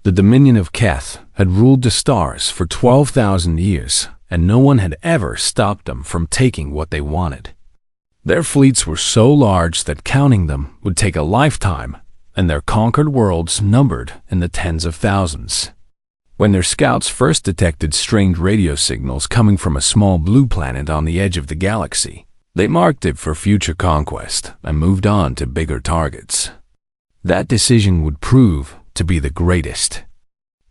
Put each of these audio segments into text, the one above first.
The Dominion of Keth had ruled the stars for 12,000 years, and no one had ever stopped them from taking what they wanted. Their fleets were so large that counting them would take a lifetime, and their conquered worlds numbered in the tens of thousands. When their scouts first detected strange radio signals coming from a small blue planet on the edge of the galaxy, they marked it for future conquest and moved on to bigger targets. That decision would prove to be the greatest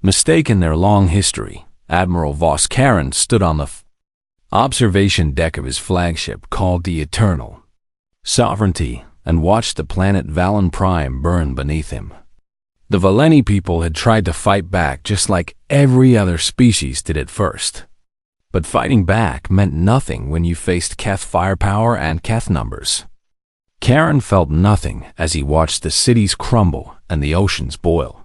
mistake in their long history. Admiral Vos Karen stood on the observation deck of his flagship called the Eternal Sovereignty and watched the planet Valen Prime burn beneath him. The Valeni people had tried to fight back just like every other species did at first. But fighting back meant nothing when you faced Keth firepower and Keth numbers. Karen felt nothing as he watched the cities crumble and the oceans boil.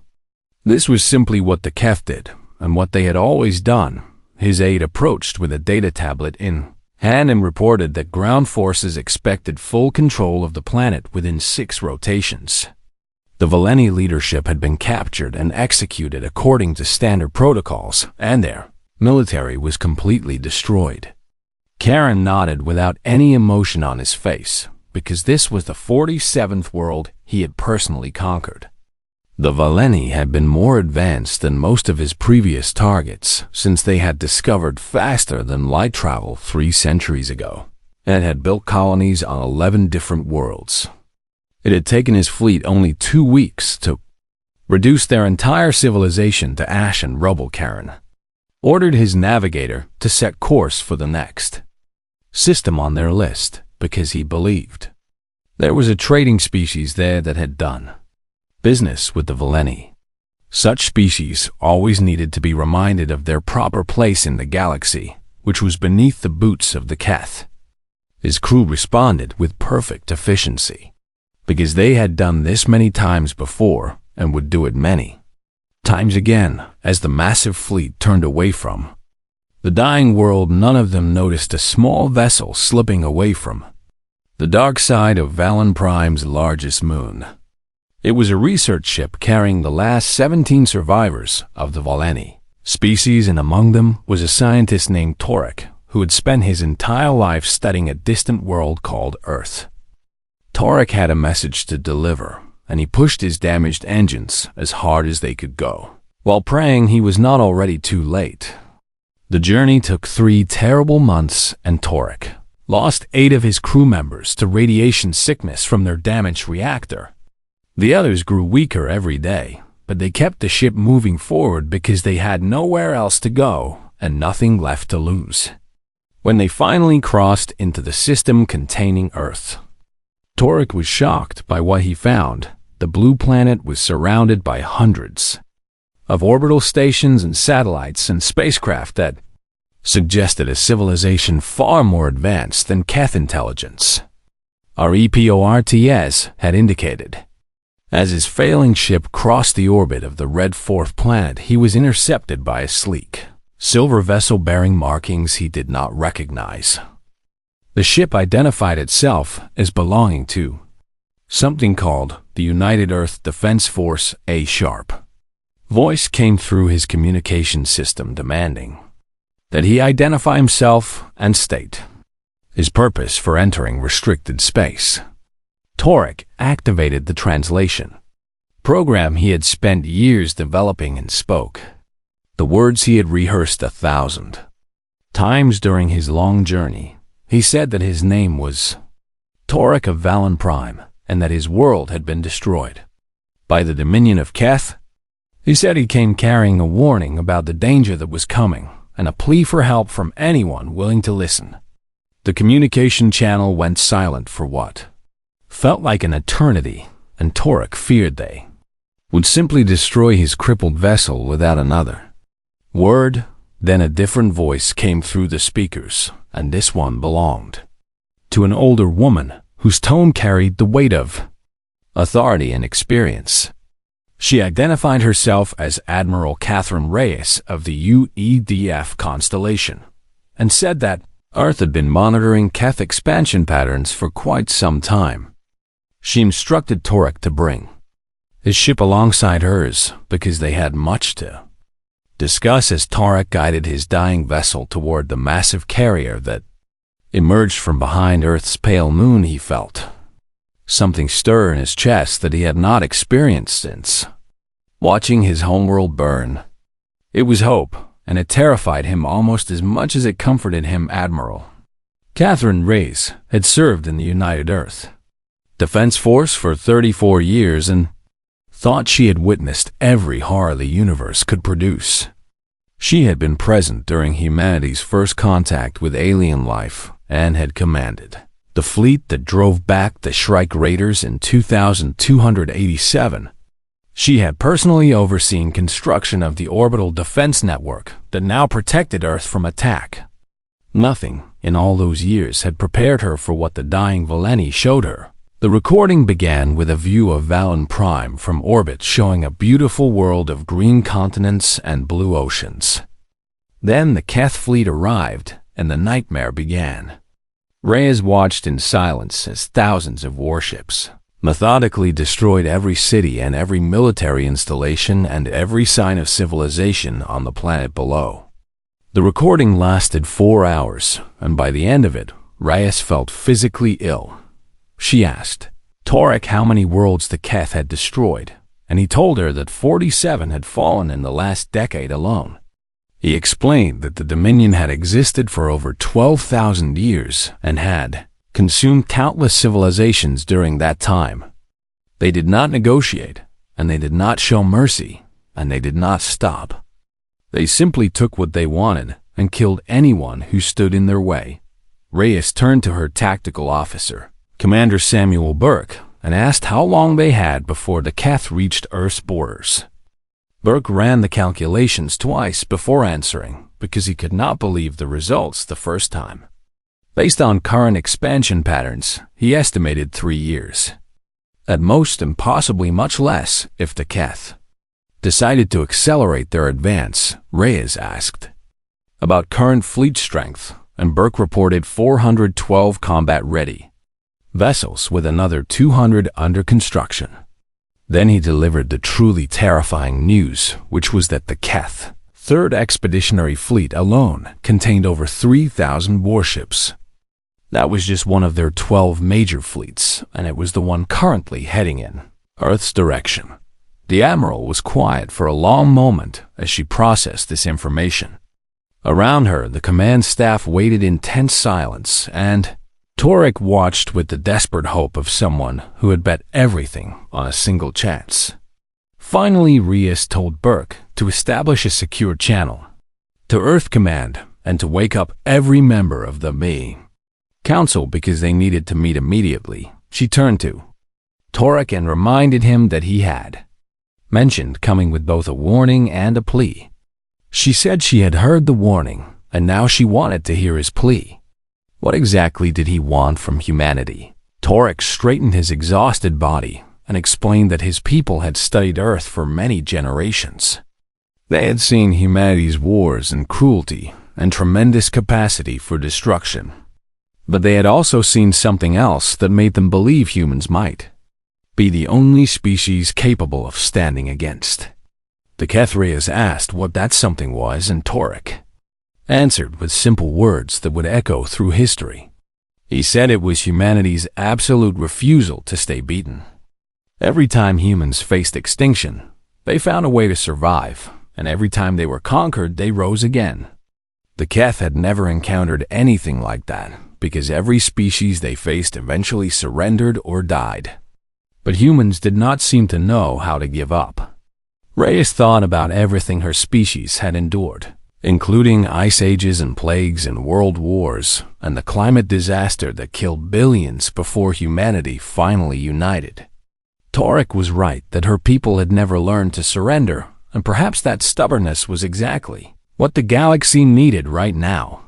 This was simply what the Keth did, and what they had always done. His aide approached with a data tablet in hand and reported that ground forces expected full control of the planet within 6 rotations. The Valeni leadership had been captured and executed according to standard protocols, and their military was completely destroyed. Karen nodded without any emotion on his face, because this was the 47th world he had personally conquered. The Valeni had been more advanced than most of his previous targets, since they had discovered faster than light travel 3 centuries ago, and had built colonies on 11 different worlds. It had taken his fleet only 2 weeks to reduce their entire civilization to ash and rubble. Karen ordered his navigator to set course for the next system on their list, because he believed there was a trading species there that had done business with the Valeni. Such species always needed to be reminded of their proper place in the galaxy, which was beneath the boots of the Keth. His crew responded with perfect efficiency, because they had done this many times before and would do it many times again. As the massive fleet turned away from the dying world, none of them noticed a small vessel slipping away from the dark side of Valen Prime's largest moon. It was a research ship carrying the last 17 survivors of the Valeni species, and among them was a scientist named Torek, who had spent his entire life studying a distant world called Earth. Torek had a message to deliver, and he pushed his damaged engines as hard as they could go, while praying he was not already too late. The journey took 3 terrible months, and Torek lost 8 of his crew members to radiation sickness from their damaged reactor. The others grew weaker every day, but they kept the ship moving forward because they had nowhere else to go and nothing left to lose. When they finally crossed into the system containing Earth, Torek was shocked by what he found. The blue planet was surrounded by hundreds of orbital stations and satellites and spacecraft that suggested a civilization far more advanced than Keth intelligence, our EPORTS had indicated. As his failing ship crossed the orbit of the red 4th planet, he was intercepted by a sleek silver vessel bearing markings he did not recognize. The ship identified itself as belonging to something called the United Earth Defense Force. A sharp voice came through his communication system demanding that he identify himself and state his purpose for entering restricted space. Torek activated the translation program he had spent years developing and spoke the words he had rehearsed 1,000 times during his long journey. He said that his name was Torek of Valen Prime, and that his world had been destroyed by the Dominion of Keth. He said he came carrying a warning about the danger that was coming, and a plea for help from anyone willing to listen. The communication channel went silent for what felt like an eternity, and Torek feared they would simply destroy his crippled vessel without another word. Then a different voice came through the speakers, and this one belonged to an older woman whose tone carried the weight of authority and experience. She identified herself as Admiral Catherine Reyes of the UEDF constellation, and said that Earth had been monitoring Keth expansion patterns for quite some time. She instructed Torek to bring his ship alongside hers because they had much to discuss as Tarek guided his dying vessel toward the massive carrier that emerged from behind Earth's pale moon. He felt something stir in his chest that he had not experienced since watching his homeworld burn. It was hope, and it terrified him almost as much as it comforted him. Admiral Catherine Reyes had served in the United Earth Defense Force for 34 years and thought she had witnessed every horror the universe could produce. She had been present during humanity's first contact with alien life and had commanded the fleet that drove back the Shrike Raiders in 2287. She had personally overseen construction of the orbital defense network that now protected Earth from attack. Nothing in all those years had prepared her for what the dying Valeni showed her. The recording began with a view of Valen Prime from orbit showing a beautiful world of green continents and blue oceans. Then the Keth fleet arrived and the nightmare began. Reyes watched in silence as thousands of warships methodically destroyed every city and every military installation and every sign of civilization on the planet below. The recording lasted 4 hours, and by the end of it, Reyes felt physically ill. She asked Tarek how many worlds the Keth had destroyed, and he told her that 47 had fallen in the last decade alone. He explained that the Dominion had existed for over 12,000 years and had consumed countless civilizations during that time. They did not negotiate, and they did not show mercy, and they did not stop. They simply took what they wanted and killed anyone who stood in their way. Reyes turned to her tactical officer, Commander Samuel Burke, and asked how long they had before the Keth reached Earth's borders. Burke ran the calculations twice before answering because he could not believe the results the first time. Based on current expansion patterns, he estimated 3 years. At most, and possibly much less, if the Keth decided to accelerate their advance. Reyes asked about current fleet strength, and Burke reported 412 combat-ready vessels with another 200 under construction. Then he delivered the truly terrifying news, which was that the Keth Third Expeditionary Fleet alone contained over 3,000 warships. That was just one of their 12 major fleets, and it was the one currently heading in Earth's direction. The Admiral was quiet for a long moment as she processed this information. Around her, the command staff waited in tense silence, and Tarek watched with the desperate hope of someone who had bet everything on a single chance. Finally, Reyes told Burke to establish a secure channel to Earth Command and to wake up every member of the ME Council because they needed to meet immediately. She turned to Tarek and reminded him that he had mentioned coming with both a warning and a plea. She said she had heard the warning, and now she wanted to hear his plea. What exactly did he want from humanity? Tarek straightened his exhausted body and explained that his people had studied Earth for many generations. They had seen humanity's wars and cruelty and tremendous capacity for destruction. But they had also seen something else that made them believe humans might be the only species capable of standing against. The Kethrias asked what that something was, and Tarek answered with simple words that would echo through history. He said it was humanity's absolute refusal to stay beaten. Every time humans faced extinction, they found a way to survive, and every time they were conquered, they rose again. The Keth had never encountered anything like that, because every species they faced eventually surrendered or died. But humans did not seem to know how to give up. Reyes thought about everything her species had endured, including ice ages and plagues and world wars, and the climate disaster that killed billions before humanity finally united. Tarek was right that her people had never learned to surrender, and perhaps that stubbornness was exactly what the galaxy needed right now.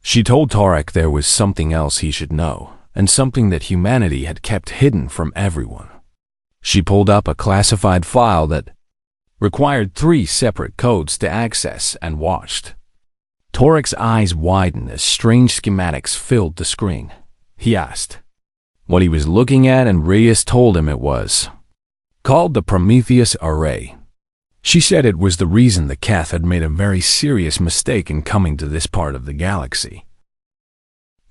She told Tarek there was something else he should know, and something that humanity had kept hidden from everyone. She pulled up a classified file that required 3 separate codes to access and watched. Tarek's eyes widened as strange schematics filled the screen. He asked what he was looking at, and Reyes told him it was called the Prometheus Array. She said it was the reason the Keth had made a very serious mistake in coming to this part of the galaxy.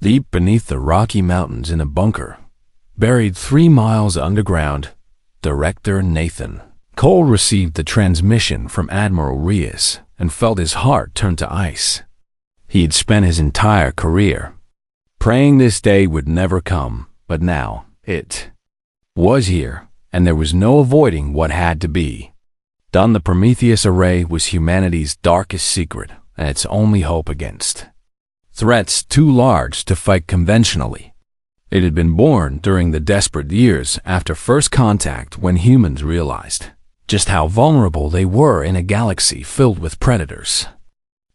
Deep beneath the Rocky Mountains in a bunker, buried 3 miles underground, Director Nathan Cole received the transmission from Admiral Reyes and felt his heart turn to ice. He had spent his entire career praying this day would never come, but now it was here, and there was no avoiding what had to be done. The Prometheus Array was humanity's darkest secret and its only hope against threats too large to fight conventionally. It had been born during the desperate years after first contact, when humans realized just how vulnerable they were in a galaxy filled with predators.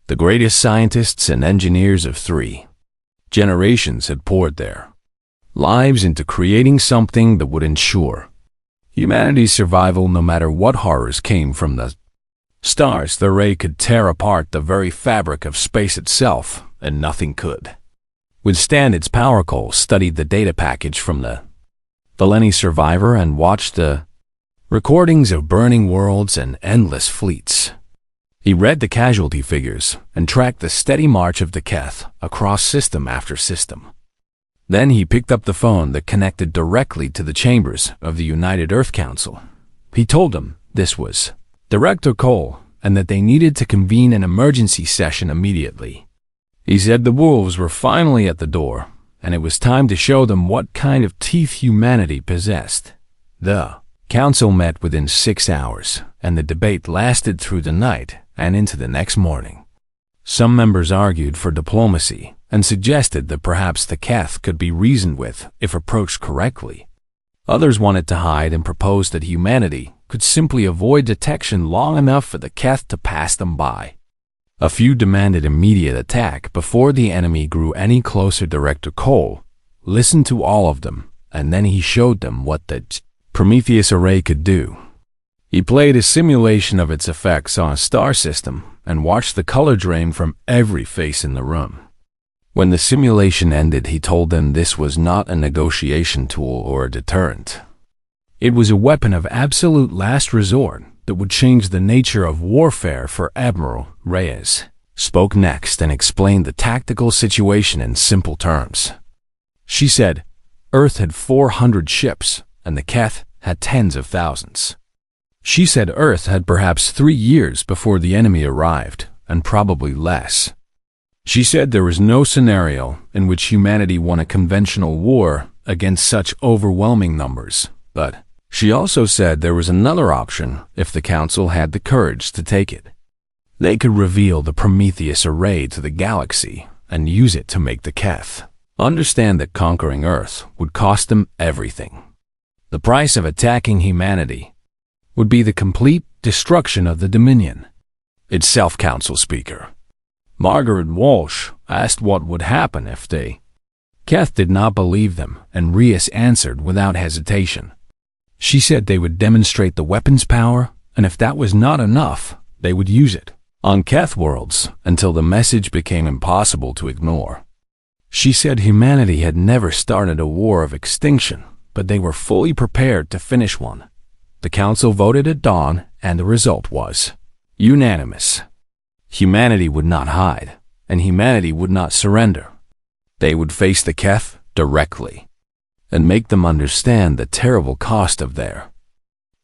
The greatest scientists and engineers of 3 generations had poured their lives into creating something that would ensure humanity's survival no matter what horrors came from the stars. The Array could tear apart the very fabric of space itself, and nothing could withstand its power. Cole studied the data package from the Valeni survivor and watched the recordings of burning worlds and endless fleets. He read the casualty figures and tracked the steady march of the Keth across system after system. Then he picked up the phone that connected directly to the chambers of the United Earth Council. He told them this was Director Cole and that they needed to convene an emergency session immediately. He said the wolves were finally at the door, and it was time to show them what kind of teeth humanity possessed. The council met within 6 hours, and the debate lasted through the night and into the next morning. Some members argued for diplomacy and suggested that perhaps the Keth could be reasoned with if approached correctly. Others wanted to hide and proposed that humanity could simply avoid detection long enough for the Keth to pass them by. A few demanded immediate attack before the enemy grew any closer. Director Cole listened to all of them, and then he showed them what the Prometheus Array could do. He played a simulation of its effects on a star system and watched the color drain from every face in the room. When the simulation ended, he told them this was not a negotiation tool or a deterrent. It was a weapon of absolute last resort that would change the nature of warfare. For Admiral Reyes spoke next and explained the tactical situation in simple terms. She said Earth had 400 ships and the Keth had tens of thousands. She said Earth had perhaps 3 years before the enemy arrived, and probably less. She said there was no scenario in which humanity won a conventional war against such overwhelming numbers, but she also said there was another option if the Council had the courage to take it. They could reveal the Prometheus Array to the galaxy and use it to make the Keth understand that conquering Earth would cost them everything. The price of attacking humanity would be the complete destruction of the Dominion itself. Council Speaker Margaret Walsh asked what would happen if they Keth did not believe them, and Reyes answered without hesitation. She said they would demonstrate the weapon's power, and if that was not enough, they would use it on Keth worlds until the message became impossible to ignore. She said humanity had never started a war of extinction, but they were fully prepared to finish one. The Council voted at dawn, and the result was unanimous. Humanity would not hide, and humanity would not surrender. They would face the Keth directly and make them understand the terrible cost of their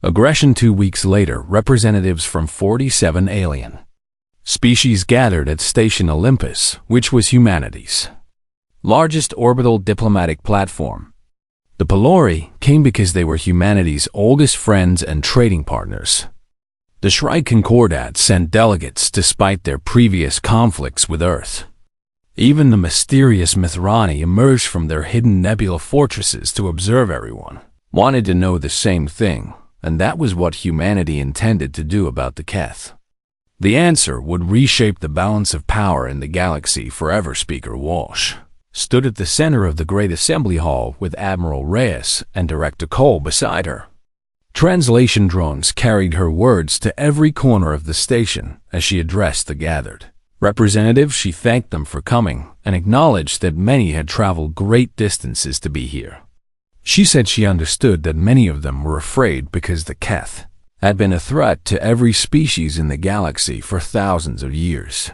aggression. 2 weeks later, representatives from 47 alien species gathered at Station Olympus, which was humanity's largest orbital diplomatic platform. The Pelori came because they were humanity's oldest friends and trading partners. The Shrike Concordat sent delegates despite their previous conflicts with Earth. Even the mysterious Mithrani emerged from their hidden nebula fortresses to observe. Everyone wanted to know the same thing, and that was what humanity intended to do about the Keth. The answer would reshape the balance of power in the galaxy forever. Speaker Walsh stood at the center of the Great Assembly Hall with Admiral Reyes and Director Cole beside her. Translation drones carried her words to every corner of the station as she addressed the gathered representatives. She thanked them for coming and acknowledged that many had traveled great distances to be here. She said she understood that many of them were afraid because the Keth had been a threat to every species in the galaxy for thousands of years.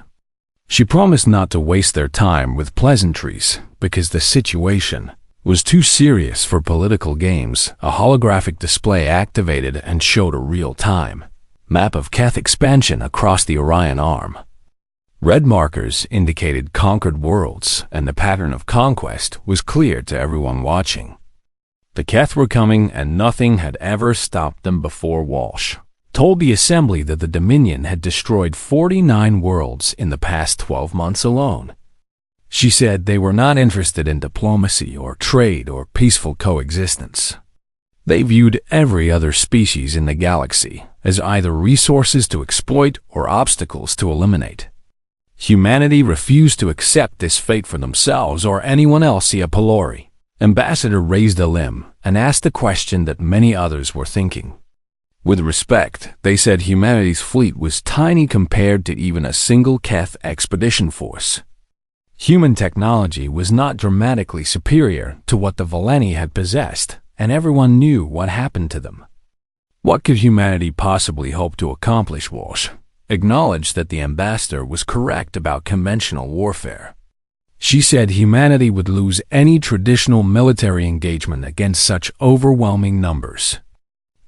She promised not to waste their time with pleasantries because the situation was too serious for political games. A holographic display activated and showed a real-time map of Keth expansion across the Orion Arm. Red markers indicated conquered worlds, and the pattern of conquest was clear to everyone watching. The Keth were coming, and nothing had ever stopped them before. Walsh told the assembly that the Dominion had destroyed 49 worlds in the past 12 months alone. She said they were not interested in diplomacy or trade or peaceful coexistence. They viewed every other species in the galaxy as either resources to exploit or obstacles to eliminate. Humanity refused to accept this fate for themselves or anyone else. The Pelori ambassador raised a limb and asked a question that many others were thinking. With respect, they said humanity's fleet was tiny compared to even a single Keth expedition force. Human technology was not dramatically superior to what the Valeni had possessed, and everyone knew what happened to them. What could humanity possibly hope to accomplish? Walsh acknowledged that the ambassador was correct about conventional warfare. She said humanity would lose any traditional military engagement against such overwhelming numbers.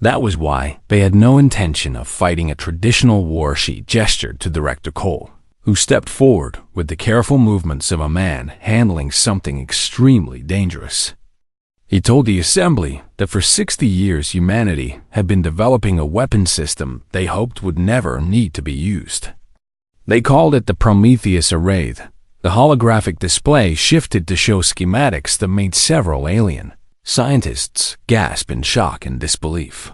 That was why they had no intention of fighting a traditional war. She gestured to Director Cole, who stepped forward with the careful movements of a man handling something extremely dangerous. He told the assembly that for 60 years humanity had been developing a weapon system they hoped would never need to be used. They called it the Prometheus Array. The holographic display shifted to show schematics that made several alien scientists gasp in shock and disbelief.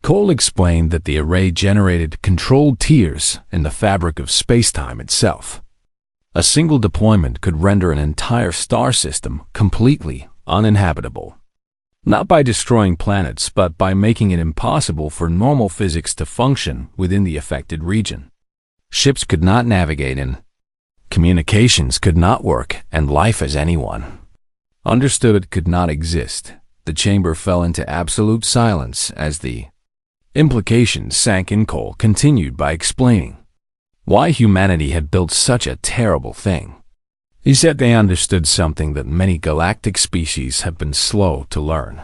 Cole explained that the array generated controlled tiers in the fabric of space-time itself. A single deployment could render an entire star system completely uninhabitable, not by destroying planets, but by making it impossible for normal physics to function within the affected region. Ships could not navigate in, communications could not work, and life as anyone understood it could not exist. The chamber fell into absolute silence as the implications sank in. Cole continued by explaining why humanity had built such a terrible thing. He said they understood something that many galactic species have been slow to learn.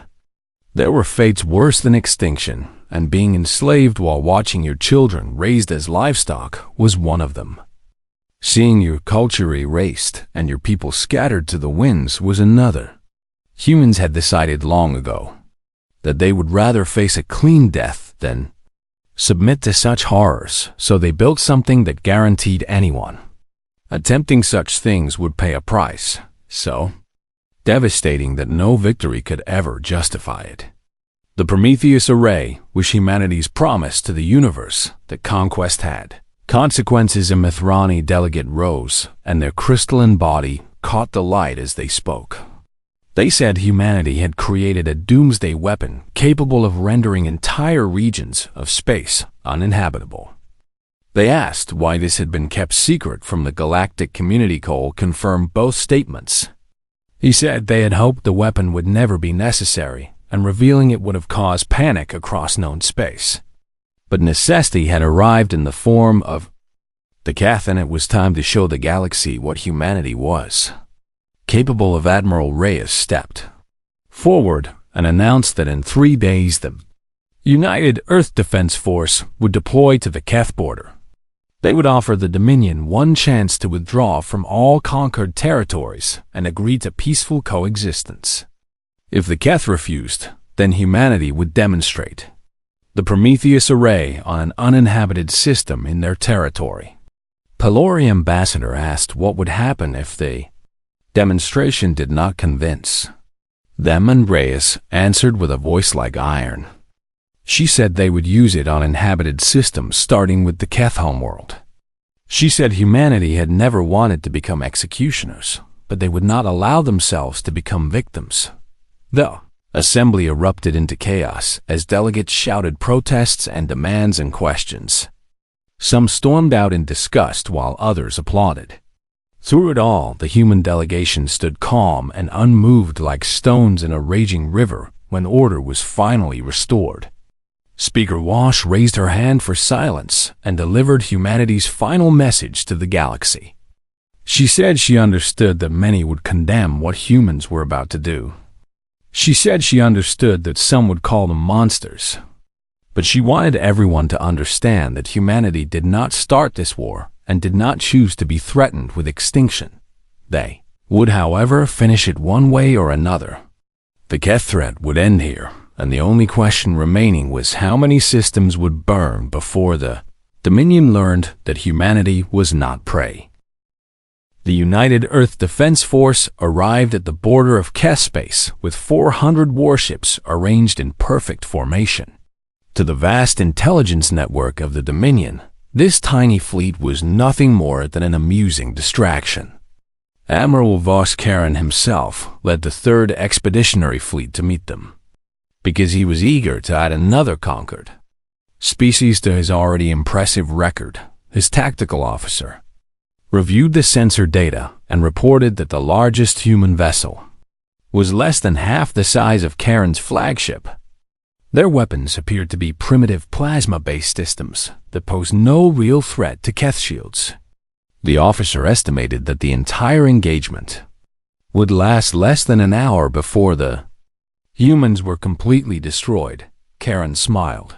There were fates worse than extinction, and being enslaved while watching your children raised as livestock was one of them. Seeing your culture erased and your people scattered to the winds was another. Humans had decided long ago that they would rather face a clean death than submit to such horrors, so they built something that guaranteed anyone attempting such things would pay a price, so devastating that no victory could ever justify it. The Prometheus Array was humanity's promise to the universe that conquest had consequences. A Mithrani delegate rose, and their crystalline body caught the light as they spoke. They said humanity had created a doomsday weapon capable of rendering entire regions of space uninhabitable. They asked why this had been kept secret from the galactic community. Cole confirmed both statements. He said they had hoped the weapon would never be necessary, and revealing it would have caused panic across known space. But necessity had arrived in the form of the Keth, and it was time to show the galaxy what humanity was capable of. Admiral Reyes stepped forward and announced that in 3 days the United Earth Defense Force would deploy to the Keth border. They would offer the Dominion one chance to withdraw from all conquered territories and agree to peaceful coexistence. If the Keth refused, then humanity would demonstrate the Prometheus Array on an uninhabited system in their territory. Pelori ambassador asked what would happen if the demonstration did not convince them, and Reyes answered with a voice like iron. She said they would use it on inhabited systems starting with the Keth homeworld. She said humanity had never wanted to become executioners, but they would not allow themselves to become victims. The assembly erupted into chaos as delegates shouted protests and demands and questions. Some stormed out in disgust while others applauded. Through it all, the human delegation stood calm and unmoved like stones in a raging river when order was finally restored. Speaker Wash raised her hand for silence and delivered humanity's final message to the galaxy. She said she understood that many would condemn what humans were about to do. She said she understood that some would call them monsters. But she wanted everyone to understand that humanity did not start this war and did not choose to be threatened with extinction. They would, however, finish it one way or another. The Keth threat would end here, and the only question remaining was how many systems would burn before the Dominion learned that humanity was not prey. The United Earth Defense Force arrived at the border of Keth space with 400 warships arranged in perfect formation. To the vast intelligence network of the Dominion, this tiny fleet was nothing more than an amusing distraction. Admiral Vos Karen himself led the 3rd Expeditionary Fleet to meet them, because he was eager to add another conquered species to his already impressive record. His tactical officer reviewed the sensor data and reported that the largest human vessel was less than half the size of Karen's flagship. Their weapons appeared to be primitive plasma-based systems that posed no real threat to Keth shields. The officer estimated that the entire engagement would last less than an hour before the humans were completely destroyed. Karen smiled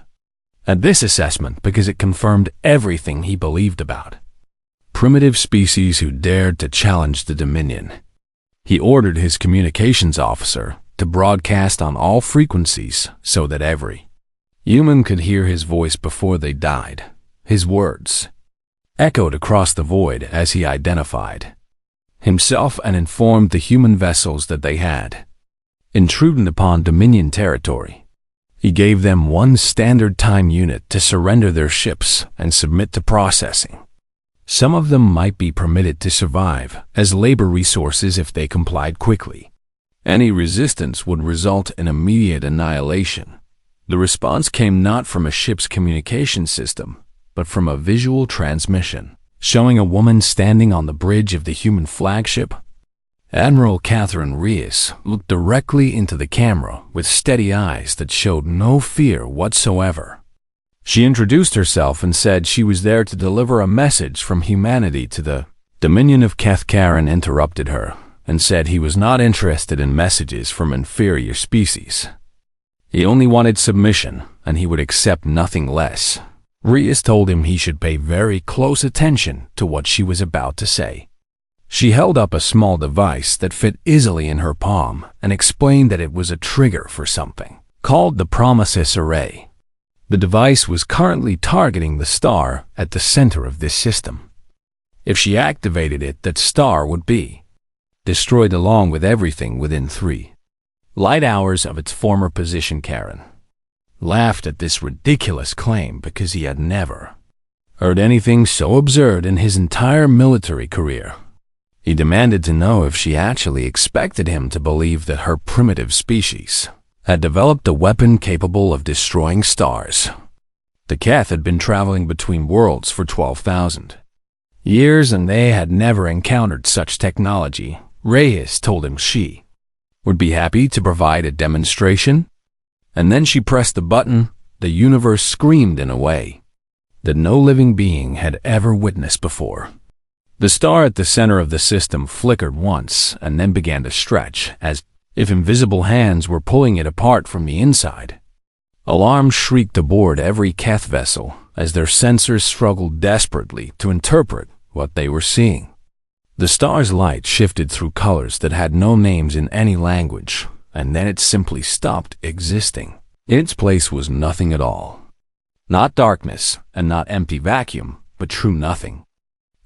at this assessment because it confirmed everything he believed about primitive species who dared to challenge the Dominion. He ordered his communications officer to broadcast on all frequencies so that every human could hear his voice before they died. His words echoed across the void as he identified himself and informed the human vessels that they had intruded upon Dominion territory. He gave them one standard time unit to surrender their ships and submit to processing. Some of them might be permitted to survive as labor resources if they complied quickly. Any resistance would result in immediate annihilation. The response came not from a ship's communication system, but from a visual transmission, showing a woman standing on the bridge of the human flagship. Admiral Catherine Reyes looked directly into the camera with steady eyes that showed no fear whatsoever. She introduced herself and said she was there to deliver a message from humanity to the Dominion of Keth. Karen interrupted her and said he was not interested in messages from inferior species. He only wanted submission, and he would accept nothing less. Reyes told him he should pay very close attention to what she was about to say. She held up a small device that fit easily in her palm and explained that it was a trigger for something called the Promises Array. The device was currently targeting the star at the center of this system. If she activated it, that star would be destroyed along with everything within 3 light hours of its former position. Karen laughed at this ridiculous claim because he had never heard anything so absurd in his entire military career. He demanded to know if she actually expected him to believe that her primitive species had developed a weapon capable of destroying stars. The Keth had been traveling between worlds for 12,000 years and they had never encountered such technology. Reyes told him she would be happy to provide a demonstration. And then she pressed the button. The universe screamed in a way that no living being had ever witnessed before. The star at the center of the system flickered once and then began to stretch as if invisible hands were pulling it apart from the inside. Alarms shrieked aboard every Keth vessel as their sensors struggled desperately to interpret what they were seeing. The star's light shifted through colors that had no names in any language, and then it simply stopped existing. In its place was nothing at all. Not darkness and not empty vacuum, but true nothing.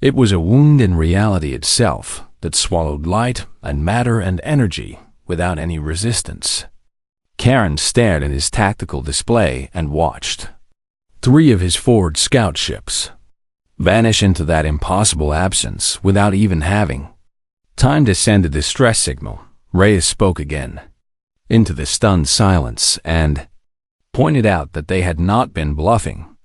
It was a wound in reality itself that swallowed light and matter and energy without any resistance. Karen stared at his tactical display and watched 3 of his forward scout ships vanish into that impossible absence without even having time to send a distress signal. Reyes spoke again into the stunned silence and pointed out that they had not been bluffing.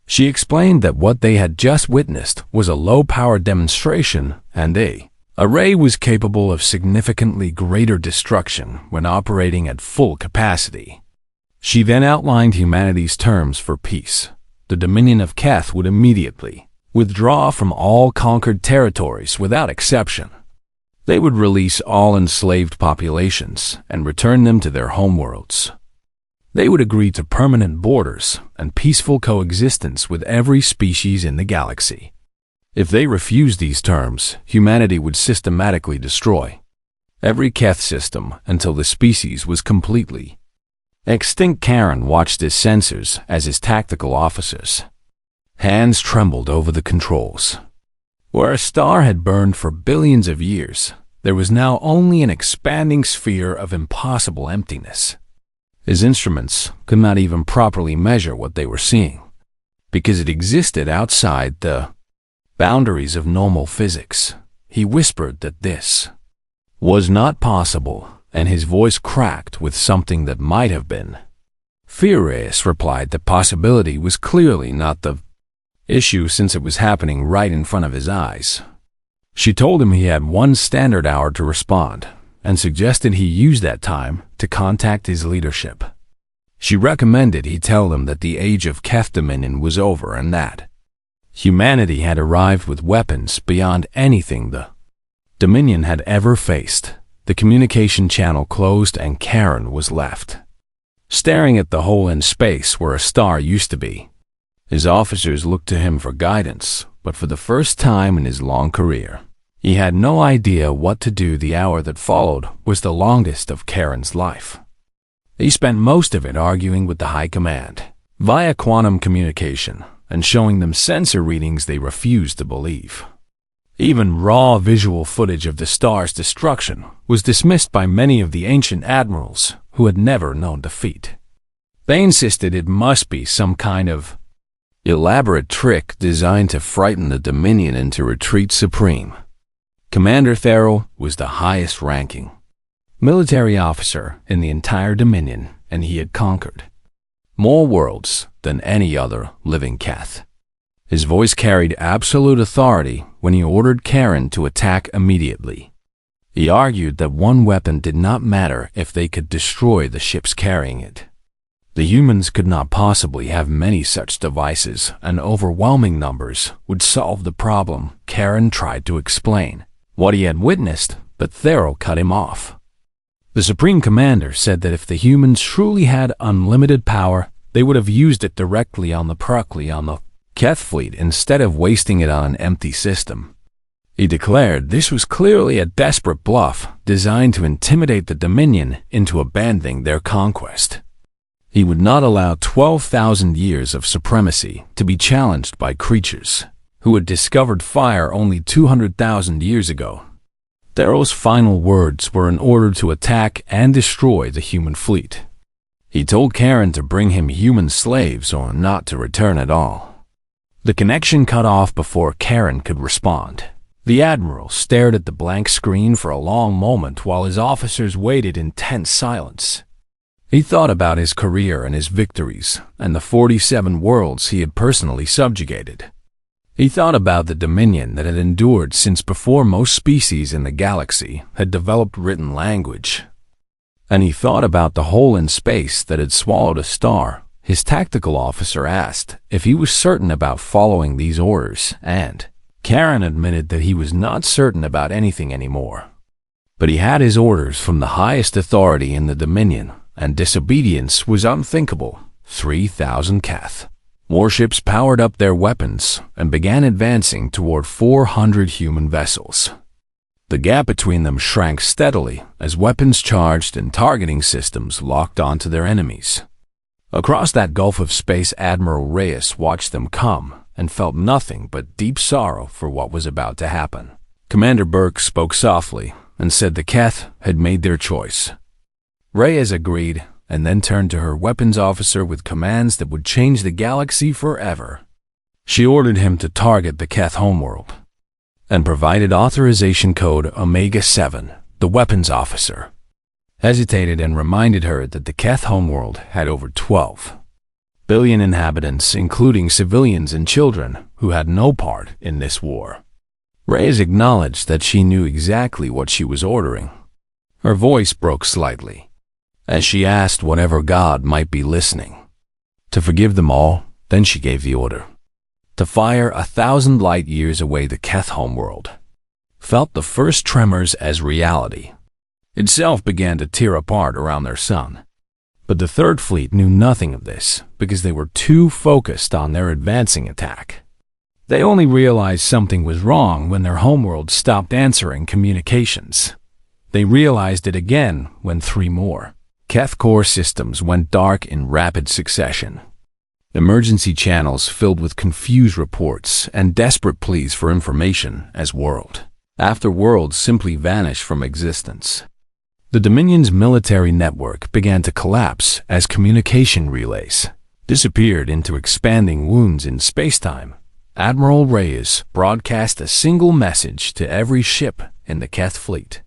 She explained that what they had just witnessed was a low-power demonstration, and a array was capable of significantly greater destruction when operating at full capacity. She then outlined humanity's terms for peace. The Dominion of Keth would immediately withdraw from all conquered territories without exception. They would release all enslaved populations and return them to their homeworlds. They would agree to permanent borders and peaceful coexistence with every species in the galaxy. If they refused these terms, humanity would systematically destroy every Keth system until the species was completely extinct. Karen watched his sensors as his tactical officers' hands trembled over the controls. Where a star had burned for billions of years, there was now only an expanding sphere of impossible emptiness. His instruments could not even properly measure what they were seeing, because it existed outside the boundaries of normal physics. He whispered that this was not possible, and his voice cracked with something that might have been. Furious replied that possibility was clearly not the issue since it was happening right in front of his eyes. She told him he had 1 standard hour to respond, and suggested he use that time to contact his leadership. She recommended he tell them that the age of Keth Dominion was over and that humanity had arrived with weapons beyond anything the Dominion had ever faced. The communication channel closed and Karen was left staring at the hole in space where a star used to be. His officers looked to him for guidance, but for the first time in his long career, he had no idea what to do. The hour that followed was the longest of Karen's life. He spent most of it arguing with the High Command via quantum communication and showing them sensor readings they refused to believe. Even raw visual footage of the star's destruction was dismissed by many of the ancient admirals who had never known defeat. They insisted it must be some kind of elaborate trick designed to frighten the Dominion into retreat supreme. Commander Thero was the highest-ranking military officer in the entire Dominion, and he had conquered more worlds than any other living Keth. His voice carried absolute authority when he ordered Karen to attack immediately. He argued that one weapon did not matter if they could destroy the ships carrying it. The humans could not possibly have many such devices, and overwhelming numbers would solve the problem. Karen tried to explain what he had witnessed, but Thero cut him off. The Supreme Commander said that if the humans truly had unlimited power, they would have used it directly on the Keth fleet instead of wasting it on an empty system. He declared this was clearly a desperate bluff designed to intimidate the Dominion into abandoning their conquest. He would not allow 12,000 years of supremacy to be challenged by creatures who had discovered fire only 200,000 years ago. Thero's final words were an order to attack and destroy the human fleet. He told Karen to bring him human slaves or not to return at all. The connection cut off before Karen could respond. The Admiral stared at the blank screen for a long moment while his officers waited in tense silence. He thought about his career and his victories, and the 47 worlds he had personally subjugated. He thought about the Dominion that had endured since before most species in the galaxy had developed written language. And he thought about the hole in space that had swallowed a star. His tactical officer asked if he was certain about following these orders, and Karen admitted that he was not certain about anything anymore. But he had his orders from the highest authority in the Dominion, and disobedience was unthinkable. 3,000 Keth warships powered up their weapons and began advancing toward 400 human vessels. The gap between them shrank steadily as weapons charged and targeting systems locked onto their enemies. Across that gulf of space, Admiral Reyes watched them come and felt nothing but deep sorrow for what was about to happen. Commander Burke spoke softly and said the Keth had made their choice. Reyes agreed and then turned to her weapons officer with commands that would change the galaxy forever. She ordered him to target the Keth homeworld and provided authorization code Omega-7. The weapons officer hesitated and reminded her that the Keth homeworld had over 12 billion inhabitants, including civilians and children who had no part in this war. Reyes acknowledged that she knew exactly what she was ordering. Her voice broke slightly as she asked whatever god might be listening to forgive them all. Then she gave the order to fire 1,000 light years away. The Keth homeworld felt the first tremors as reality itself began to tear apart around their sun. But the Third Fleet knew nothing of this because they were too focused on their advancing attack. They only realized something was wrong when their homeworld stopped answering communications. They realized it again when 3 more Keth core systems went dark in rapid succession. Emergency channels filled with confused reports and desperate pleas for information as world after world simply vanished from existence. The Dominion's military network began to collapse as communication relays disappeared into expanding wounds in spacetime. Admiral Reyes broadcast a single message to every ship in the Keth fleet.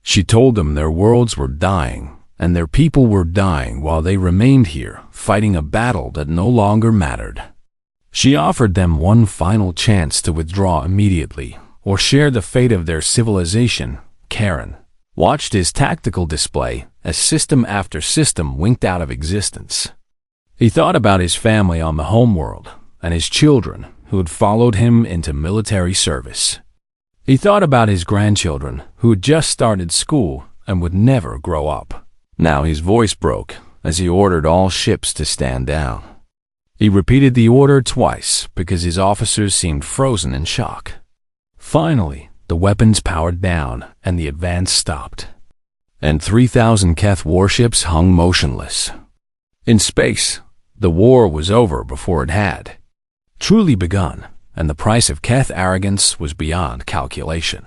She told them their worlds were dying, and their people were dying while they remained here, fighting a battle that no longer mattered. She offered them one final chance to withdraw immediately, or share the fate of their civilization. Karen watched his tactical display as system after system winked out of existence. He thought about his family on the homeworld, and his children who had followed him into military service. He thought about his grandchildren who had just started school and would never grow up. Now his voice broke as he ordered all ships to stand down. He repeated the order twice because his officers seemed frozen in shock. Finally, the weapons powered down and the advance stopped, and 3,000 Keth warships hung motionless. In space, the war was over before it had truly begun, and the price of Keth arrogance was beyond calculation.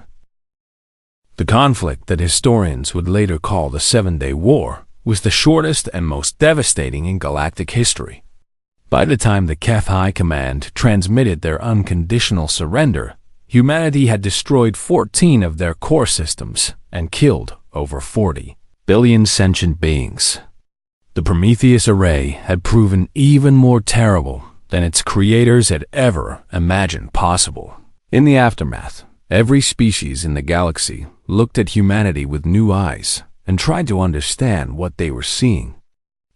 The conflict that historians would later call the 7-Day War was the shortest and most devastating in galactic history. By the time the Keth High Command transmitted their unconditional surrender, humanity had destroyed 14 of their core systems and killed over 40 billion sentient beings. The Prometheus Array had proven even more terrible than its creators had ever imagined possible. In the aftermath, every species in the galaxy looked at humanity with new eyes and tried to understand what they were seeing.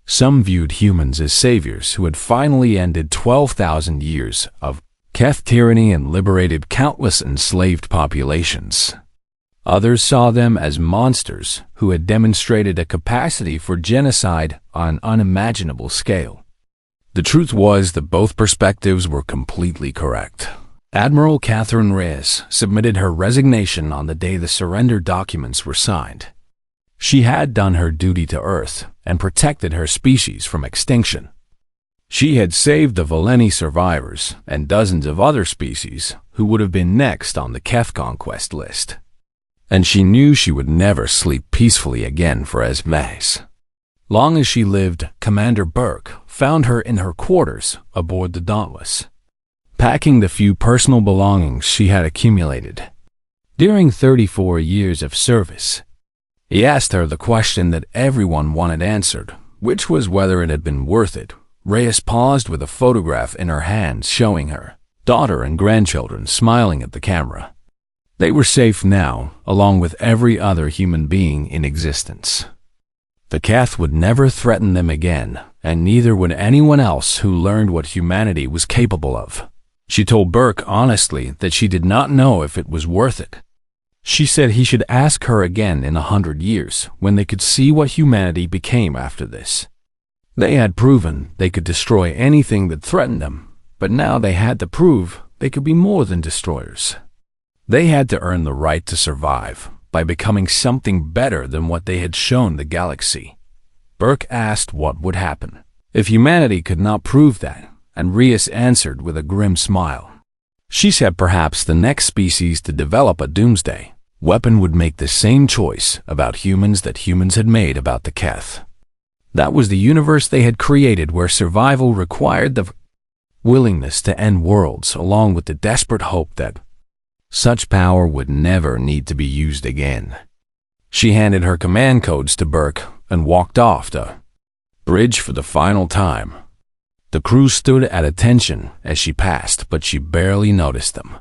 Some viewed humans as saviors who had finally ended 12,000 years of Keth tyranny and liberated countless enslaved populations. Others saw them as monsters who had demonstrated a capacity for genocide on an unimaginable scale. The truth was that both perspectives were completely correct. Admiral Catherine Reyes submitted her resignation on the day the surrender documents were signed. She had done her duty to Earth and protected her species from extinction. She had saved the Valeni survivors and dozens of other species who would have been next on the Keth conquest list. And she knew she would never sleep peacefully again for as Maze. Long as she lived, Commander Burke found her in her quarters aboard the Dauntless, packing the few personal belongings she had accumulated. During 34 years of service, he asked her the question that everyone wanted answered, which was whether it had been worth it. Reyes paused with a photograph in her hands showing her daughter and grandchildren smiling at the camera. They were safe now, along with every other human being in existence. The Keth would never threaten them again, and neither would anyone else who learned what humanity was capable of. She told Burke honestly that she did not know if it was worth it. She said he should ask her again in 100 years, when they could see what humanity became after this. They had proven they could destroy anything that threatened them, but now they had to prove they could be more than destroyers. They had to earn the right to survive by becoming something better than what they had shown the galaxy. Burke asked what would happen if humanity could not prove that, and Reyes answered with a grim smile. She said perhaps the next species to develop a doomsday weapon would make the same choice about humans that humans had made about the Keth. That was the universe they had created, where survival required the willingness to end worlds, along with the desperate hope that such power would never need to be used again. She handed her command codes to Burke and walked off the bridge for the final time. The crew stood at attention as she passed, but she barely noticed them.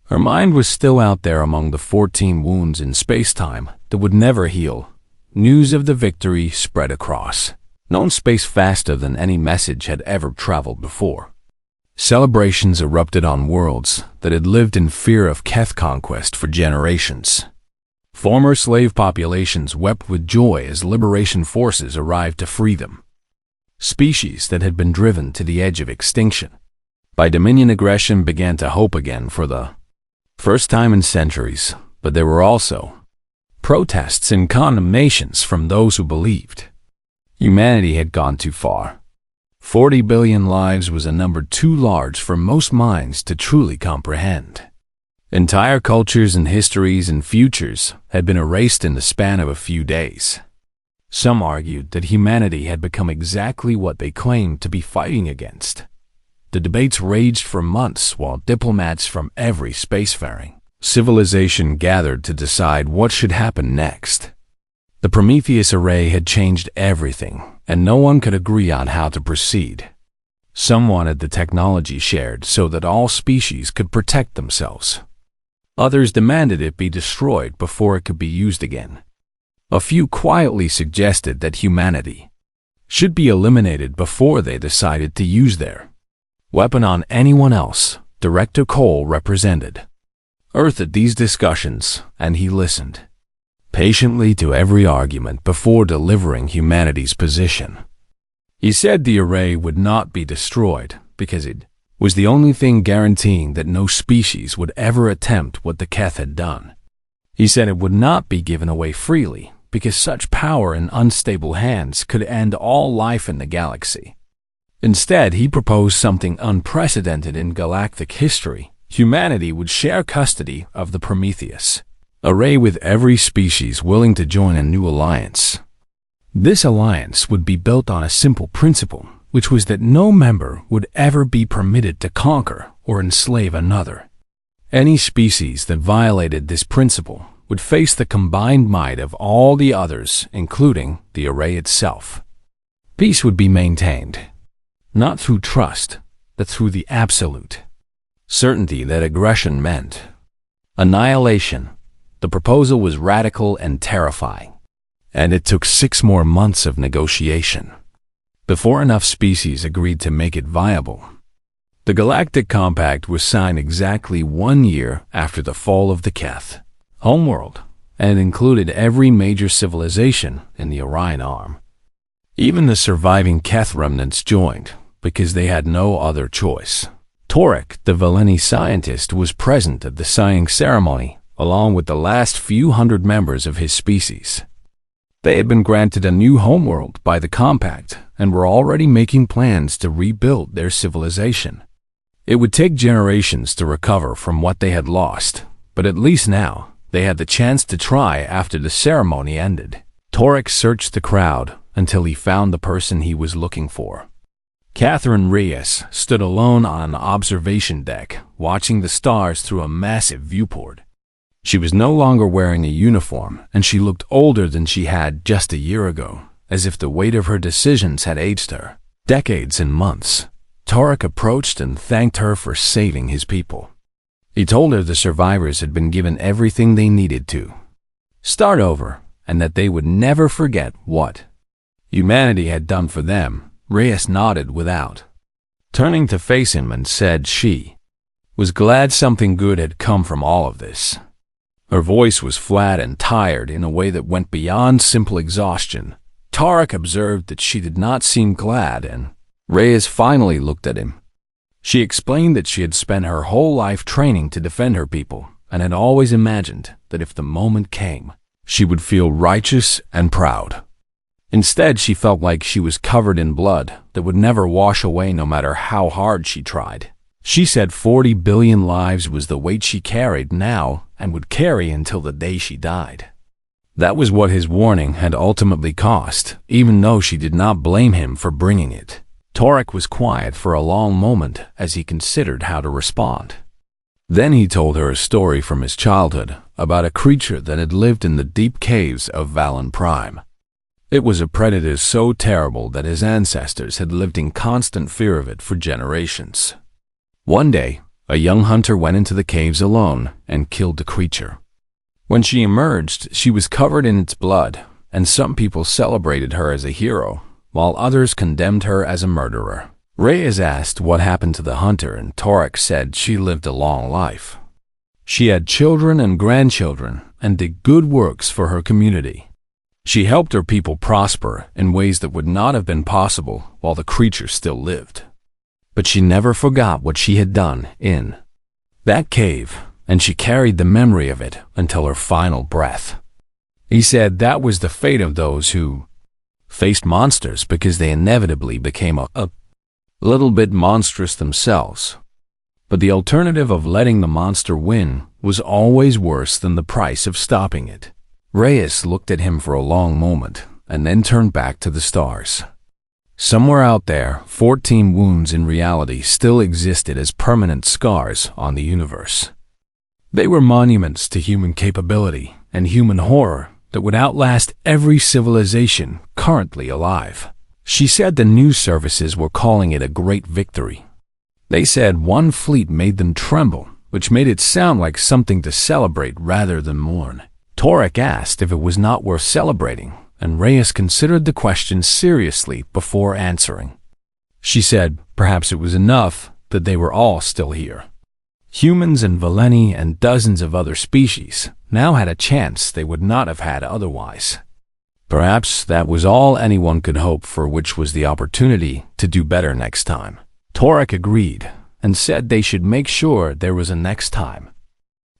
Her mind was still out there among the 14 wounds in space-time that would never heal. News of the victory spread across known space faster than any message had ever traveled before. Celebrations erupted on worlds that had lived in fear of Keth conquest for generations. Former slave populations wept with joy as liberation forces arrived to free them. Species that had been driven to the edge of extinction by Dominion aggression began to hope again for the first time in centuries, but there were also protests and condemnations from those who believed humanity had gone too far. 40 billion lives was a number too large for most minds to truly comprehend. Entire cultures and histories and futures had been erased in the span of a few days. Some argued that humanity had become exactly what they claimed to be fighting against. The debates raged for months while diplomats from every spacefaring civilization gathered to decide what should happen next. The Prometheus array had changed everything, and no one could agree on how to proceed. Some wanted the technology shared so that all species could protect themselves. Others demanded it be destroyed before it could be used again. A few quietly suggested that humanity should be eliminated before they decided to use their weapon on anyone else. Director Cole represented Earth at these discussions, and he listened patiently to every argument before delivering humanity's position. He said the array would not be destroyed because it was the only thing guaranteeing that no species would ever attempt what the Keth had done. He said it would not be given away freely because such power in unstable hands could end all life in the galaxy. Instead, he proposed something unprecedented in galactic history. Humanity would share custody of the Prometheus array with every species willing to join a new alliance. This alliance would be built on a simple principle, which was that no member would ever be permitted to conquer or enslave another. Any species that violated this principle would face the combined might of all the others, including the array itself. Peace would be maintained, not through trust, but through the absolute certainty that aggression meant annihilation. The proposal was radical and terrifying, and it took 6 more months of negotiation before enough species agreed to make it viable. The Galactic Compact was signed exactly 1 year after the fall of the Keth homeworld, and included every major civilization in the Orion Arm. Even the surviving Keth remnants joined, because they had no other choice. Torek, the Valeni scientist, was present at the signing ceremony, along with the last few hundred members of his species. They had been granted a new homeworld by the Compact and were already making plans to rebuild their civilization. It would take generations to recover from what they had lost, but at least now they had the chance to try after the ceremony ended. Torek searched the crowd until he found the person he was looking for. Catherine Reyes stood alone on an observation deck, watching the stars through a massive viewport. She was no longer wearing a uniform, and she looked older than she had just a year ago, as if the weight of her decisions had aged her decades and months. Torek approached and thanked her for saving his people. He told her the survivors had been given everything they needed to start over, and that they would never forget what humanity had done for them. Reyes nodded without turning to face him and said she was glad something good had come from all of this. Her voice was flat and tired in a way that went beyond simple exhaustion. Torek observed that she did not seem glad, and Reyes finally looked at him. She explained that she had spent her whole life training to defend her people and had always imagined that if the moment came, she would feel righteous and proud. Instead, she felt like she was covered in blood that would never wash away no matter how hard she tried. She said 40 billion lives was the weight she carried now and would carry until the day she died. That was what his warning had ultimately cost, even though she did not blame him for bringing it. Torek was quiet for a long moment as he considered how to respond. Then he told her a story from his childhood about a creature that had lived in the deep caves of Valen Prime. It was a predator so terrible that his ancestors had lived in constant fear of it for generations. One day, a young hunter went into the caves alone and killed the creature. When she emerged, she was covered in its blood, and some people celebrated her as a hero, while others condemned her as a murderer. Reyes asked what happened to the hunter, and Torek said she lived a long life. She had children and grandchildren and did good works for her community. She helped her people prosper in ways that would not have been possible while the creature still lived. But she never forgot what she had done in that cave, and she carried the memory of it until her final breath. He said that was the fate of those who faced monsters because they inevitably became a little bit monstrous themselves. But the alternative of letting the monster win was always worse than the price of stopping it. Reyes looked at him for a long moment and then turned back to the stars. Somewhere out there, 14 wounds in reality still existed as permanent scars on the universe. They were monuments to human capability and human horror that would outlast every civilization currently alive. She said the news services were calling it a great victory. They said one fleet made them tremble, which made it sound like something to celebrate rather than mourn. Torek asked if it was not worth celebrating, and Reyes considered the question seriously before answering. She said perhaps it was enough that they were all still here. Humans and Valeni and dozens of other species now had a chance they would not have had otherwise. Perhaps that was all anyone could hope for, which was the opportunity to do better next time. Torek agreed and said they should make sure there was a next time.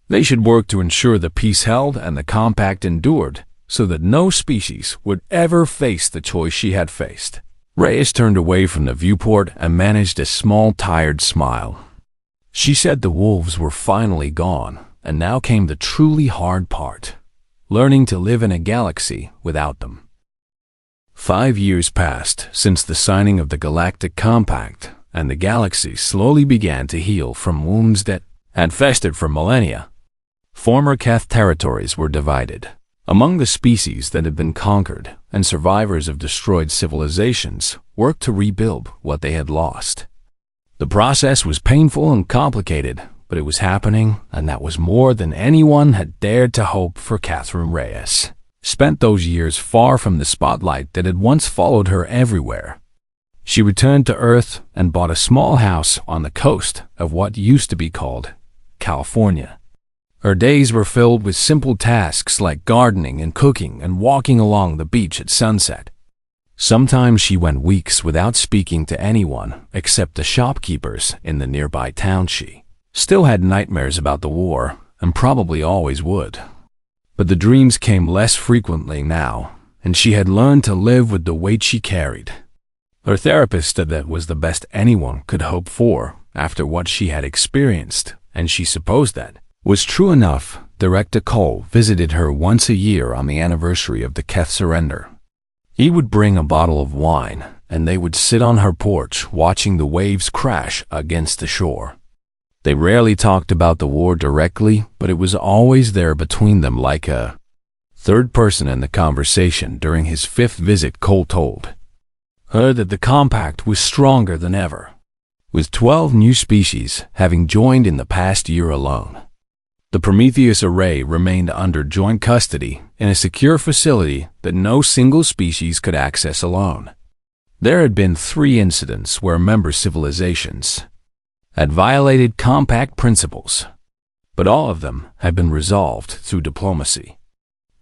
They should work to ensure the peace held and the compact endured so that no species would ever face the choice she had faced. Reyes turned away from the viewport and managed a small, tired smile. She said the wolves were finally gone, and now came the truly hard part, learning to live in a galaxy without them. 5 years passed since the signing of the Galactic Compact, and the galaxy slowly began to heal from wounds that had festered for millennia. Former Keth territories were divided among the species that had been conquered, and survivors of destroyed civilizations worked to rebuild what they had lost. The process was painful and complicated, but it was happening, and that was more than anyone had dared to hope for. Catherine Reyes spent those years far from the spotlight that had once followed her everywhere. She returned to Earth and bought a small house on the coast of what used to be called California. Her days were filled with simple tasks like gardening and cooking and walking along the beach at sunset. Sometimes she went weeks without speaking to anyone except the shopkeepers in the nearby town. She still had nightmares about the war, and probably always would. But the dreams came less frequently now, and she had learned to live with the weight she carried. Her therapist said that was the best anyone could hope for after what she had experienced, and she supposed that was true enough. Director Cole visited her once a year on the anniversary of the Keth surrender. He would bring a bottle of wine, and they would sit on her porch watching the waves crash against the shore. They rarely talked about the war directly, but it was always there between them like a third person in the conversation. During his 5th visit, Cole told her that the compact was stronger than ever, with 12 new species having joined in the past year alone. The Prometheus array remained under joint custody in a secure facility that no single species could access alone. There had been 3 incidents where member civilizations had violated compact principles, but all of them had been resolved through diplomacy.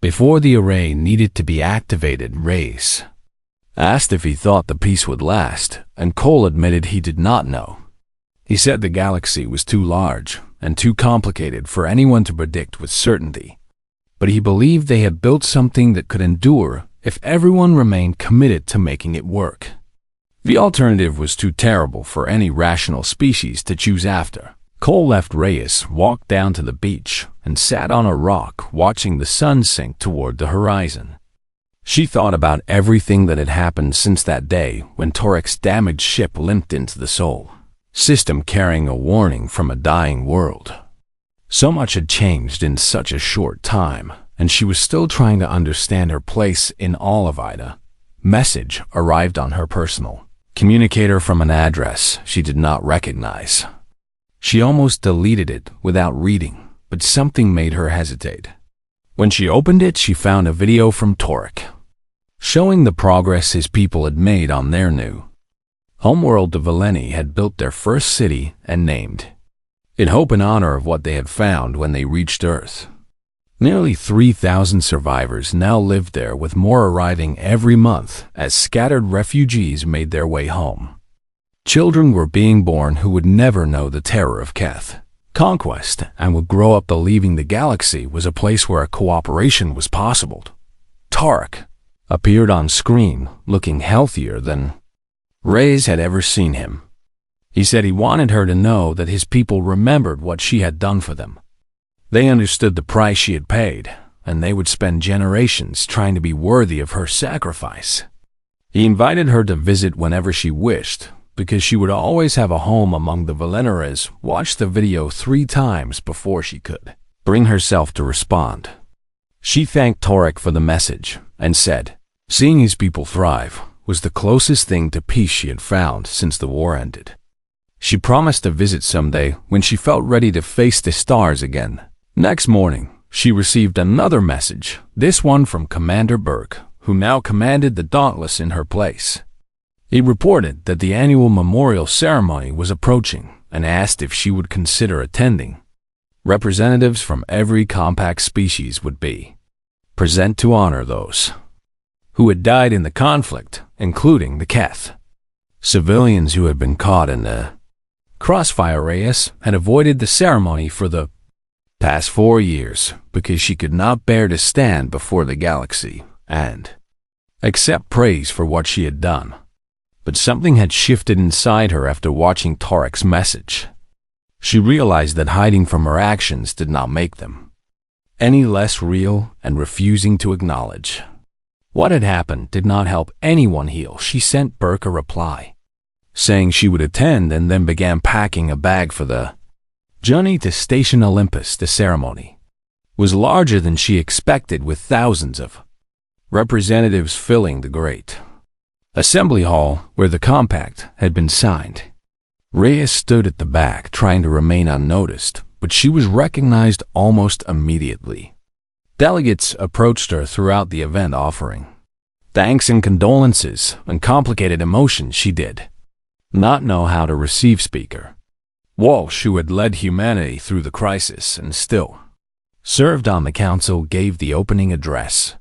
Before the array needed to be activated, Reyes asked if he thought the peace would last, and Cole admitted he did not know. He said the galaxy was too large and too complicated for anyone to predict with certainty, but he believed they had built something that could endure if everyone remained committed to making it work. The alternative was too terrible for any rational species to choose after. Cole left Reyes, walked down to the beach, and sat on a rock watching the sun sink toward the horizon. She thought about everything that had happened since that day when Torek's damaged ship limped into the Sol system carrying a warning from a dying world. So much had changed in such a short time, and she was still trying to understand her place in all of Ida. message arrived on her personal communicator from an address she did not recognize. She almost deleted it without reading, but something made her hesitate. When she opened it, she found a video from Torek, showing the progress his people had made on their new homeworld. The Valeni had built their first city and named in hope and honor of what they had found when they reached Earth. Nearly 3,000 survivors now lived there, with more arriving every month as scattered refugees made their way home. Children were being born who would never know the terror of conquest and would grow up believing the galaxy was a place where cooperation was possible. Tarek appeared on screen looking healthier than Reyes had ever seen him. He said he wanted her to know that his people remembered what she had done for them. They understood the price she had paid, and they would spend generations trying to be worthy of her sacrifice. He invited her to visit whenever she wished, because she would always have a home among the Valenares. Watched the video 3 times before she could bring herself to respond. She thanked Torek for the message and said seeing his people thrive was the closest thing to peace she had found since the war ended. She promised to visit someday when she felt ready to face the stars again. Next morning, she received another message, this one from Commander Burke, who now commanded the Dauntless in her place. He reported that the annual memorial ceremony was approaching and asked if she would consider attending. Representatives from every compact species would be present to honor those who had died in the conflict, including the Keth. Civilians who had been caught in the crossfire. Reyes had avoided the ceremony for the past 4 years because she could not bear to stand before the galaxy and accept praise for what she had done. But something had shifted inside her after watching Tarek's message. She realized that hiding from her actions did not make them any less real, and refusing to acknowledge what had happened did not help anyone heal. She sent Burke a reply, saying she would attend, and then began packing a bag for the journey to Station Olympus. The ceremony was larger than she expected, with thousands of representatives filling the great assembly hall where the compact had been signed. Reyes stood at the back trying to remain unnoticed, but she was recognized almost immediately. Delegates approached her throughout the event offering thanks and condolences and complicated emotions. She did not know how to receive. Speaker Walsh, who had led humanity through the crisis and still served on the council, gave the opening address.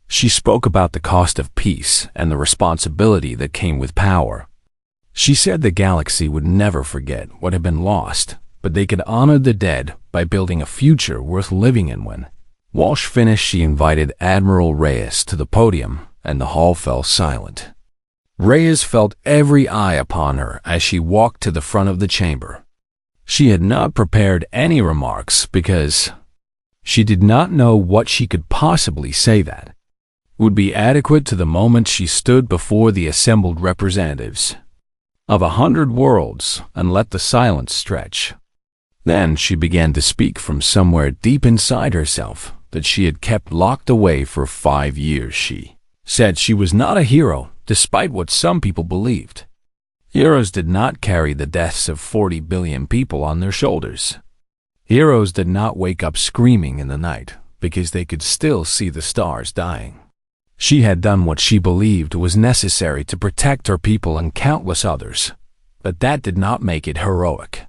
She spoke about the cost of peace and the responsibility that came with power. She said the galaxy would never forget what had been lost, but they could honor the dead by building a future worth living in. When Walsh finished, she invited Admiral Reyes to the podium, and the hall fell silent. Reyes felt every eye upon her as she walked to the front of the chamber. She had not prepared any remarks because she did not know what she could possibly say that would be adequate to the moment. She stood before the assembled representatives of 100 worlds and let the silence stretch. Then she began to speak from somewhere deep inside herself that she had kept locked away for 5 years. She said she was not a hero, despite what some people believed. Heroes did not carry the deaths of 40 billion people on their shoulders. Heroes did not wake up screaming in the night because they could still see the stars dying. She had done what she believed was necessary to protect her people and countless others, but that did not make it heroic.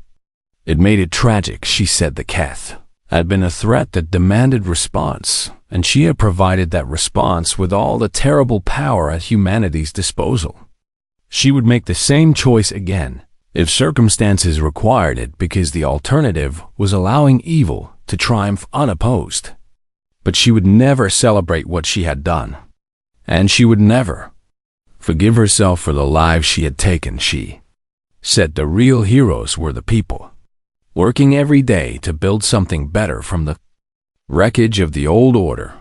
It made it tragic. She said the Keth had been a threat that demanded response, and she had provided that response with all the terrible power at humanity's disposal. She would make the same choice again if circumstances required it, because the alternative was allowing evil to triumph unopposed. But she would never celebrate what she had done, and she would never forgive herself for the lives she had taken. She said the real heroes were the people working every day to build something better from the wreckage of the old order.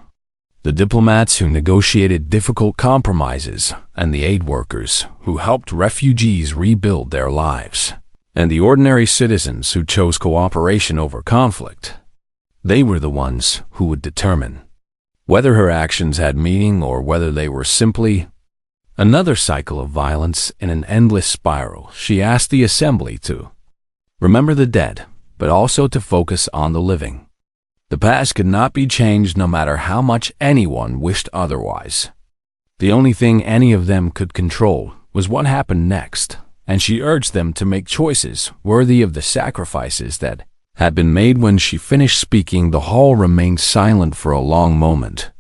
The diplomats who negotiated difficult compromises, and the aid workers who helped refugees rebuild their lives, and the ordinary citizens who chose cooperation over conflict. They were the ones who would determine whether her actions had meaning or whether they were simply Another cycle of violence in an endless spiral. She asked the assembly to remember the dead, but also to focus on the living. The past could not be changed no matter how much anyone wished otherwise. The only thing any of them could control was what happened next, and she urged them to make choices worthy of the sacrifices that had been made. When she finished speaking, the hall remained silent for a long moment.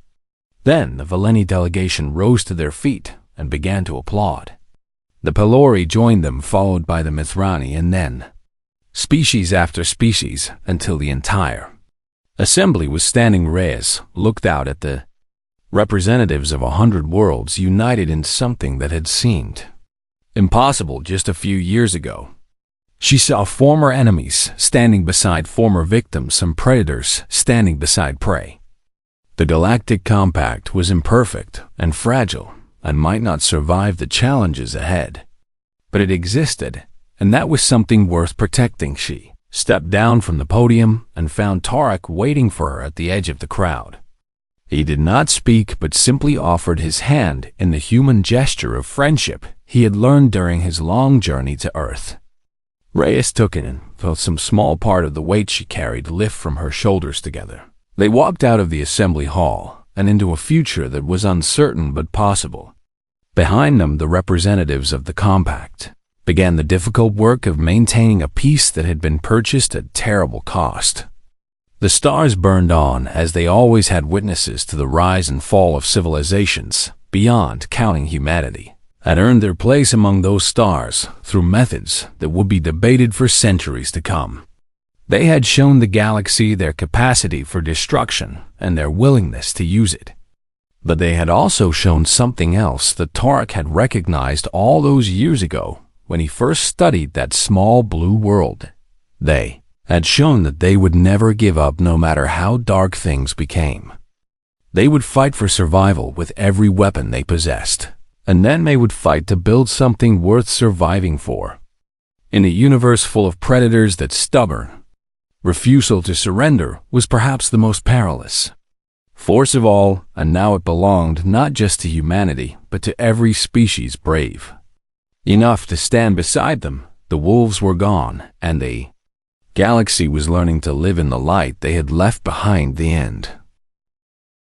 Then the Valeni delegation rose to their feet and began to applaud. The Pelori joined them, followed by the Mithrani, and then species after species, until the entire assembly was standing. Reyes looked out at the representatives of 100 worlds united in something that had seemed impossible just a few years ago. She saw former enemies standing beside former victims, some predators standing beside prey. The Galactic Compact was imperfect and fragile and might not survive the challenges ahead. But it existed, and that was something worth protecting. She stepped down from the podium and found Tarek waiting for her at the edge of the crowd. He did not speak, but simply offered his hand in the human gesture of friendship he had learned during his long journey to Earth. Reyes took it and felt some small part of the weight she carried lift from her shoulders together. They walked out of the assembly hall and into a future that was uncertain but possible. Behind them, the representatives of the Compact began the difficult work of maintaining a peace that had been purchased at terrible cost. The stars burned on, as they always had, witnesses to the rise and fall of civilizations beyond counting. Humanity had earned their place among those stars through methods that would be debated for centuries to come. They had shown the galaxy their capacity for destruction and their willingness to use it. But they had also shown something else that Tarek had recognized all those years ago when he first studied that small blue world. They had shown that they would never give up no matter how dark things became. They would fight for survival with every weapon they possessed, and then they would fight to build something worth surviving for. In a universe full of predators, that stubborn refusal to surrender was perhaps the most perilous force of all, and now it belonged not just to humanity, but to every species brave enough to stand beside them. The wolves were gone, and the galaxy was learning to live in the light they had left behind. The end.